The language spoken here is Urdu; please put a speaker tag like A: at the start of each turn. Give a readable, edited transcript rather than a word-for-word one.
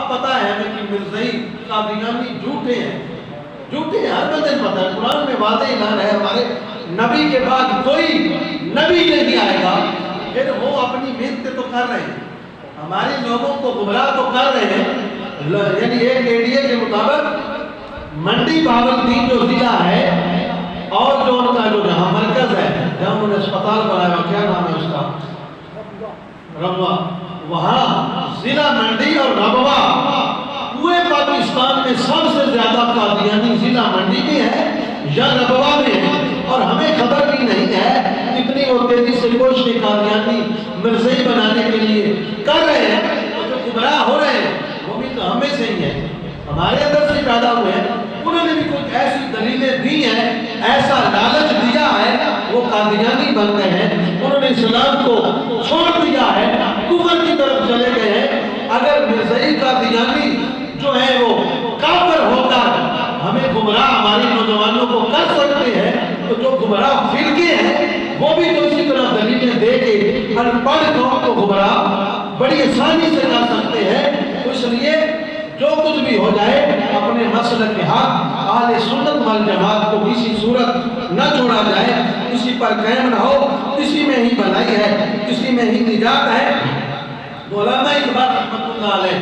A: اب پتہ ہے ہمیں کہ مرزائی قادیانی جھوٹے ہیں، جھوٹے ہیں، ہر بندے پتہ ہے، قرآن میں واضح اعلان ہے ہمارے نبی کے بعد کوئی نبی نہیں آئے گا، پھر وہ اپنی محنت تو کر رہے ہیں، ہمارے لوگوں کو گمراہ تو کر رہے ہیں، یعنی ایک ایڈیے کے مطابق منڈی باورپور جو ضلع ہے اور جو ان کا جو جہاں مرکز ہے جہاں انہوں نے اسپتال بنایا ہوا، کیا نام ہے اس کا، ربوہ، وہاں ضلع منڈی اور ربوہ پورے پاکستان میں سب سے زیادہ قادیانی ضلع منڈی میں ہے یا ربوہ میں ہے، اور ہمیں خبر بھی نہیں ہے کتنی وہ تیزی سے کوشش قادیانی مرزائی بنانے کے لیے کر رہے ہیں، اور جو گمراہ ہو رہے ہیں وہ بھی تو ہمیں سے ہی ہیں، ہمارے اندر سے پیدا ہوئے ہیں، انہوں نے بھی کچھ ایسی دلیلیں دی ہیں، ایسا لالچ دیا ہے، وہ قادیانی بن گئے ہیں، انہوں نے اسلام کو چھوڑ دیا ہے، کفر کی طرف چلے گئے ہیں۔ اگر مرزائی قادیانی جو ہے وہ کافر ہو کر ہمیں گمراہ ہماری نوجوانوں کو کر سکتے ہیں، تو جو گمراہ فرقے ہیں وہ بھی تو اسی طرح دلیلیں دے کے ان پڑھ قوم کو گمراہ بڑی آسانی سے کر سکتے ہیں۔ اس لیے جو کچھ بھی ہو جائے اپنے مسلک کے حق اہل سنت والجماعت کو کسی صورت نہ چھوڑا جائے، کسی پر قائم نہ ہو، کسی میں ہی بھلائی ہے، کسی میں ہی نجات ہے۔ علماء اقبال رحمۃ اللہ علیہ